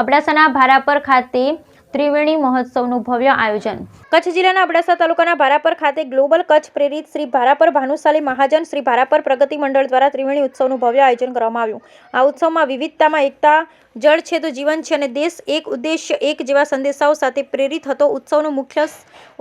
અબડાસાના ભારાપર ખાતે ત્રિવેણી મહોત્સવનું ભવ્ય આયોજન। કચ્છ જિલ્લાના અબડાસા તાલુકાના ભારાપર ખાતે ગ્લોબલ કચ્છ પ્રેરિત શ્રી ભારાપર ભાનુશાલી મહાજન શ્રી ભારાપર પ્રગતિ મંડળ દ્વારા ત્રિવેણી ઉત્સવનું ભવ્ય આયોજન કરવામાં આવ્યું। આ ઉત્સવમાં વિવિધતામાં એકતા, જળ છે તો જીવન છે અને દેશ એક ઉદ્દેશ્ય એક જેવા સંદેશાઓ સાથે પ્રેરિત હતો। ઉત્સવનો મુખ્ય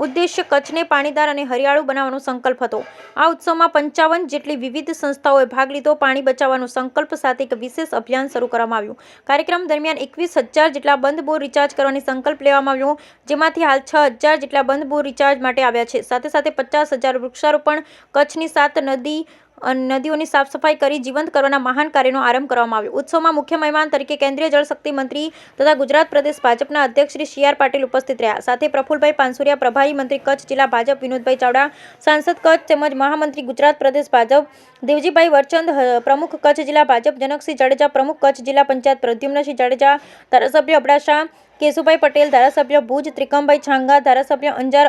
ઉદ્દેશ્ય કચ્છને પાણીદાર અને હરિયાળું બનાવવાનો સંકલ્પ હતો। આ ઉત્સવમાં 55 જેટલી વિવિધ સંસ્થાઓએ ભાગ લીધો। પાણી બચાવવાનો સંકલ્પ સાથે એક વિશેષ અભિયાન શરૂ કરવામાં આવ્યું। કાર્યક્રમ દરમિયાન 21,000 જેટલા બંધ બોર રિચાર્જ કરવાની સંકલ્પ લેવામાં આવ્યો, જેમાંથી હાલ 6,000 જેટલા બંધ બોર રિચાર્જ માટે આવ્યા છે। સાથે સાથે 50,000 વૃક્ષારોપણ, કચ્છની 7 નદીઓની સાફ સફાઈ કરી જીવંત કરવાના મહાન કાર્યનો આરંભ કરવામાં આવ્યો। ઉત્સવમાં મુખ્ય મહેમાન તરીકે કેન્દ્રીય જળશક્તિ મંત્રી તથા ગુજરાત પ્રદેશ ભાજપના અધ્યક્ષ શ્રી સી આર પાટીલ ઉપસ્થિત રહ્યા। સાથે પ્રફુલભાઈ પાનસુરિયા, પ્રભારી મંત્રી કચ્છ જિલ્લા ભાજપ વિનોદભાઈ ચાવડા, સાંસદ કચ્છ તેમજ મહામંત્રી ગુજરાત પ્રદેશ ભાજપ દેવજીભાઈ વરચંદ, પ્રમુખ કચ્છ જિલ્લા ભાજપ જનકસિંહ જાડેજા, પ્રમુખ કચ્છ જિલ્લા પંચાયત પ્રદ્યુમ્નસિંહ જાડેજા, ધારાસભ્ય અબડાસા કેશુભાઈ પટેલ, ધારાસભ્ય ભુજ ત્રિકમભાઈ છાંગા, ધારાસભ્ય અંજાર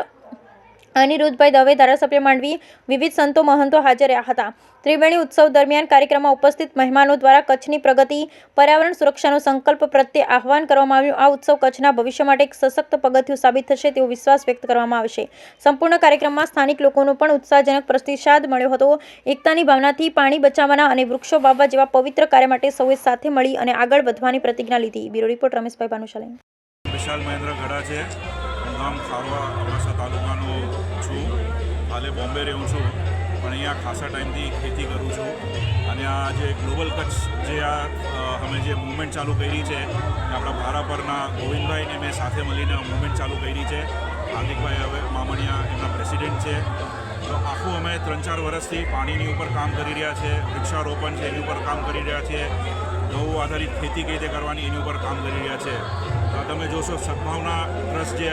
અનિરુદ્ધભાઈ દવે, ધારાસભ્ય માંડવી, વિવિધ સંતો મહંતો હાજર રહ્યા હતા। ત્રિવેણી ઉત્સવ દરમિયાન કાર્યક્રમમાં ઉપસ્થિત મહેમાનો દ્વારા કચ્છની પ્રગતિ, પર્યાવરણ સુરક્ષાનો સંકલ્પ પ્રત્યે આહ્વાન કરવામાં આવ્યું। આ ઉત્સવ કચ્છના ભવિષ્ય માટે એક સશક્ત પગથિયું સાબિત થશે તેવો વિશ્વાસ વ્યક્ત કરવામાં આવશે। સંપૂર્ણ કાર્યક્રમમાં સ્થાનિક લોકોનો પણ ઉત્સાહજનક પ્રતિસાદ મળ્યો હતો। એકતાની ભાવનાથી પાણી બચાવવાના અને વૃક્ષો વાવવા જેવા પવિત્ર કાર્ય માટે સૌએ સાથે મળી અને આગળ વધવાની પ્રતિજ્ઞા લીધી। Bureau report Rameshbhai Bhanushali. વિશાલ મહેન્દ્ર ગઢા છે। હું ગામ ખારવા અબડાસા તાલુકાનો છું। હાલે બોમ્બે રહું છું, પણ અહીંયા ખાસા ટાઈમથી ખેતી કરું છું। અને આ જે ગ્લોબલ કચ્છ જે અમે જે મૂવમેન્ટ ચાલુ કરી છે, આપણા ભારાપરના ગોવિંદભાઈને મેં સાથે મળીને મૂવમેન્ટ ચાલુ કરી છે। હાર્દિકભાઈ હવે મામણિયા એમના પ્રેસિડેન્ટ છે। તો આખું અમે 3-4 વર્ષથી પાણીની ઉપર કામ કરી રહ્યા છે, વૃક્ષારોપણ છે એની ઉપર કામ કરી રહ્યા છે, ગૌ આધારિત ખેતી કઈ રીતે કરવાની એની ઉપર કામ કરી રહ્યા છે। તમે જોશો સદભાવના ટ્રસ્ટ જે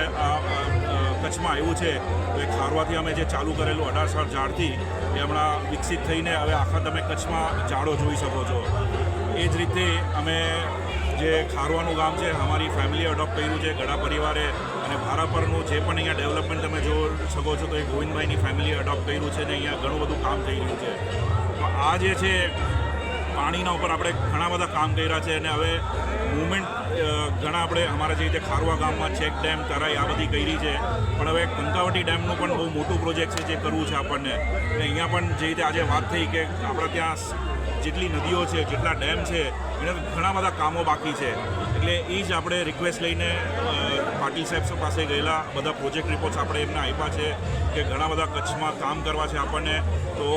કચ્છમાં આવ્યું છે, તો એ ખારવાથી અમે જે ચાલુ કરેલું 18 ઝાડથી એ હમણાં વિકસિત થઈને હવે આખા તમે કચ્છમાં ઝાડો જોઈ શકો છો। એ જ રીતે અમે જે ખારવાનું ગામ છે, અમારી ફેમિલી અડોપ્ટ કર્યું છે ગઢા પરિવારે, અને ભારાપરનું જે પણ અહીંયા ડેવલપમેન્ટ તમે જોઈ શકો છો તો એ ગોવિંદભાઈની ફેમિલીએ અડોપ્ટ કર્યું છે, અને અહીંયા ઘણું બધું કામ થઈ રહ્યું છે। તો આ જે છે પાણીના ઉપર આપણે ઘણા બધા કામ કર્યા છે, અને હવે મૂવમેન્ટ ઘણા આપણે અમારા જે રીતે ખારવા ગામમાં ચેક ડેમ, તરાઈ આ બધી કરી છે, પણ હવે કંકાવટી ડેમનું પણ બહુ મોટું પ્રોજેક્ટ છે જે કરવું છે આપણને। અને અહીંયા પણ જે રીતે આજે વાત થઈ કે આપણા ત્યાં જેટલી નદીઓ છે, જેટલા ડેમ છે, એને ઘણા બધા કામો બાકી છે। એટલે એ જ આપણે રિક્વેસ્ટ લઈને પાટીલ સાહેબ પાસે ગયેલા, બધા પ્રોજેક્ટ રિપોર્ટ્સ આપણે એમને આપ્યા છે કે ઘણા બધા કચ્છમાં કામ કરવા છે આપણને। તો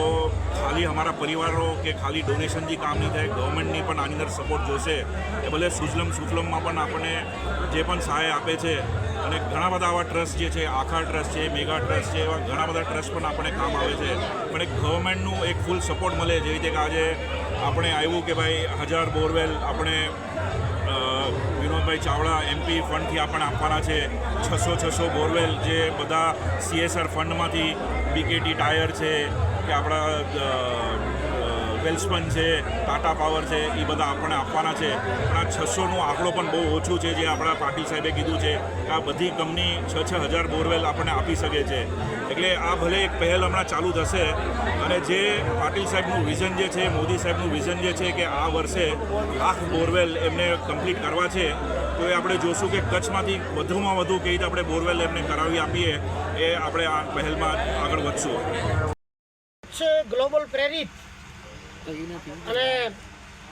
ખાલી અમારા પરિવારો કે ખાલી ડોનેશનથી કામ નહીં થાય, ગવર્મેન્ટની પણ આની અંદર સપોર્ટ જોશે। એ ભલે સુજલમ સુફલમમાં પણ આપણને જે પણ સહાય આપે છે, અને ઘણા બધા આવા ટ્રસ્ટ જે છે, આખા ટ્રસ્ટ છે, મેગા ટ્રસ્ટ છે, એવા ઘણા બધા ટ્રસ્ટ પણ આપણને કામ આવે છે। પણ એક ગવર્મેન્ટનું એક ફૂલ સપોર્ટ મળે, જેવી રીતે કે આજે આપણે આવ્યું કે ભાઈ 1000 બોરવેલ આપણે વિનોદભાઈ ચાવડા MP ફંડથી આપણને આપવાના છે। 600 બોરવેલ જે બધા CSR ફંડમાંથી BKT ટાયર છે કે આપણા વેલ્સપન છે, ટાટા પાવર છે, એ બધા આપણને આપવાના છે। પણ આ 600નો આંકડો પણ બહુ ઓછું છે, જે આપણા પાટીલ સાહેબે કીધું છે કે આ બધી કંપની 6,000 બોરવેલ આપણને આપી શકે છે। એટલે આ ભલે એક પહેલ હમણાં ચાલુ થશે, અને જે પાટીલ સાહેબનું વિઝન જે છે, મોદી સાહેબનું વિઝન જે છે કે આ વર્ષે 1,00,000 બોરવેલ એમને કમ્પ્લીટ કરવા છે, તો એ આપણે જોશું કે કચ્છમાંથી વધુમાં વધુ કઈ રીતે આપણે બોરવેલ એમને કરાવી આપીએ, એ આપણે આ પહેલમાં આગળ વધશું। ગ્લોબલ પ્રેરિત અને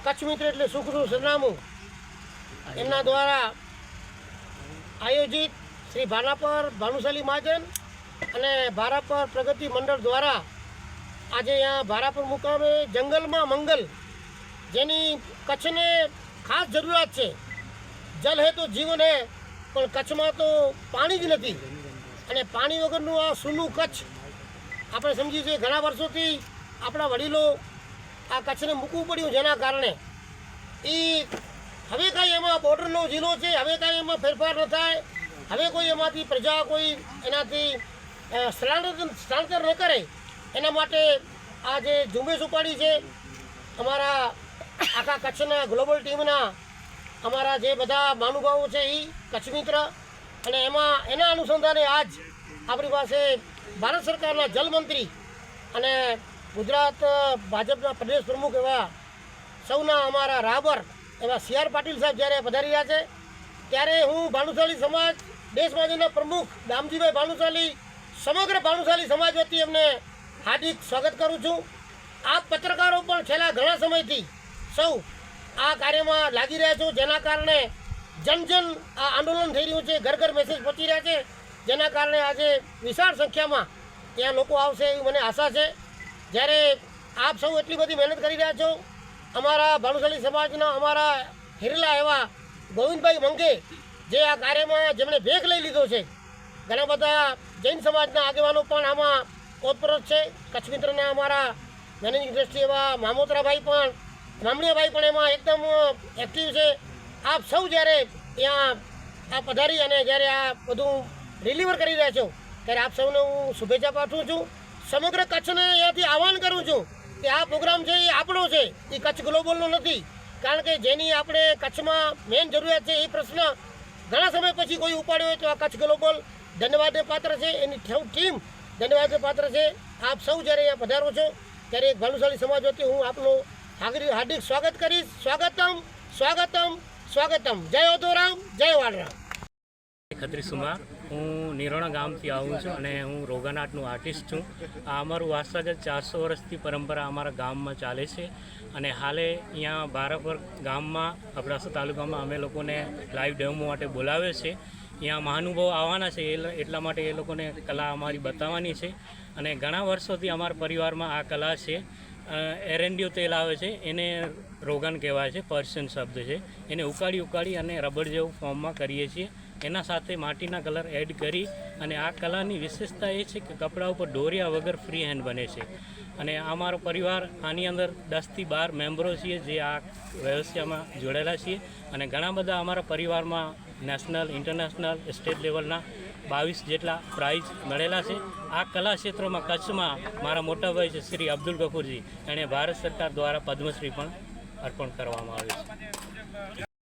કચ્છ મિત્ર એટલે સુખનું સરનામું એમના દ્વારા આયોજિત શ્રી ભારાપર ભાનુશાલી મહાજન અને ભારાપર પ્રગતિ મંડળ દ્વારા આજે અહીંયા ભારાપર મુકામે જંગલમાં મંગલ, જેની કચ્છને ખાસ જરૂરિયાત છે। જલ હે તો જીવન હે, પણ કચ્છમાં તો પાણી જ નથી, અને પાણી વગરનું આ સૂનું કચ્છ આપણે સમજીએ છીએ ઘણા વર્ષોથી આપણા વડીલો આ કચ્છને મૂકવું પડ્યું, જેના કારણે એ હવે કાંઈ એમાં બોર્ડરનો જિલ્લો છે, હવે કાંઈ એમાં ફેરફાર ન થાય, હવે કોઈ એમાંથી પ્રજા કોઈ એનાથી સ્થળાંતર ન કરે, એના માટે આ જે ઝુંબેશ ઉપાડી છે અમારા આખા કચ્છના ગ્લોબલ ટીમના અમારા જે બધા મહાનુભાવો છે એ કચ્છ મિત્ર, અને એના અનુસંધાને આજ આપણી પાસે ભારત સરકારના જલમંત્રી અને ગુજરાત ભાજપના પ્રદેશ પ્રમુખ એવા સૌના અમારા રાબર એવા સી આર પાટીલ સાહેબ જ્યારે પધારી રહ્યા છે, ત્યારે હું ભાનુશાલી સમાજ દેશ માટેના પ્રમુખ દામજીભાઈ ભાનુશાલી સમગ્ર ભાનુશાલી સમાજ વતી એમને હાર્દિક સ્વાગત કરું છું. આપ પત્રકારો પણ છેલ્લા ઘણા સમયથી સૌ આ કાર્યમાં લાગી રહ્યા છો, જેના કારણે જન આ આંદોલન થઈ રહ્યું છે, ઘર ઘર મેસેજ પહોંચી રહ્યા છે, જેના કારણે આજે વિશાળ સંખ્યામાં ત્યાં લોકો આવશે એવી મને આશા છે. જ્યારે આપ સૌ એટલી બધી મહેનત કરી રહ્યા છો, અમારા ભાનુશાલી સમાજના અમારા હિરલા એવા ગોવિંદભાઈ મંગે જે આ કાર્યમાં જેમણે ભેખ લઈ લીધો છે, ઘણા બધા જૈન સમાજના આગેવાનો પણ આમાં ઓતપ્રોત છે. કચ્છ મિત્રના અમારા મેનેજિંગ ટ્રસ્ટી એવા મામોતરાભાઈ પણ રામણીયાભાઈ પણ એમાં એકદમ એક્ટિવ છે. આપ સૌ જ્યારે ત્યાં આ પધારી અને જ્યારે આ બધું રિલીવર કરી રહ્યા છો ત્યારે આપ સૌને હું શુભેચ્છા પાઠવું છું. સમગ્ર કચ્છને અહીંયાથી આહવાન કરું છું કે આ પ્રોગ્રામ છે એ આપણો છે, એ કચ્છ ગ્લોબલનો નથી. કારણ કે જેની આપણે કચ્છમાં મેઇન જરૂરિયાત છે એ પ્રશ્ન ઘણા સમય પછી કોઈ ઉપાડ્યો હોય તો આ કચ્છ ગ્લોબલ ધન્યવાદને પાત્ર છે, એની ટીમ ધન્યવાદને પાત્ર છે. આપ સૌ જ્યારે અહીંયા પધારો છો ત્યારે એક ભાનુશાલી સમાજ વતી હું આપનું હાર્દિક સ્વાગત કરીશ. સ્વાગતમ સ્વાગતમ સ્વાગતમ. જય ઓધોરામ, જય વાલરામ. ખત્રી સુમાર, હું નિરોણા ગામથી આવું છું અને હું રોગન આર્ટનું આર્ટિસ્ટ છું. આ અમારું વારસાગત 400 વર્ષથી પરંપરા અમારા ગામમાં ચાલે છે અને હાલે અહીંયા ભારાપર ગામમાં અબડાસા તાલુકામાં અમે લોકોને લાઈવ ડેમો માટે બોલાવે છે. અહીંયા મહાનુભાવો આવવાના છે એટલા માટે એ લોકોને કલા અમારી બતાવવાની છે અને ઘણા વર્ષોથી અમારા પરિવારમાં આ કલા છે. એરંડિયો તેલ આવે છે, એને રોગન કહેવાય છે, પર્શિયન શબ્દ છે. એને ઉકાળી અને રબડ જેવું ફોર્મમાં કરીએ છીએ. એના સાથે માટીના કલર એડ કરી અને આ કલાની વિશેષતા એ છે કે કપડા ઉપર દોર્યા વગર ફ્રી હેન્ડ બને છે. અને અમારો પરિવાર આની અંદર 10 થી 12 મેમ્બરો છીએ જે આ વ્યવસાયમાં જોડાયેલા છીએ અને ઘણા બધા અમારા પરિવારમાં નેશનલ, ઇન્ટરનેશનલ, સ્ટેટ લેવલના 22 જેટલા પ્રાઇઝ મળેલા છે. આ કલા ક્ષેત્રમાં કચ્છમાં મારા મોટાભાઈ છે શ્રી અબ્દુલ ગફુરજી, એણે ભારત સરકાર દ્વારા પદ્મશ્રી પણ અર્પણ કરવામાં આવ્યું છે.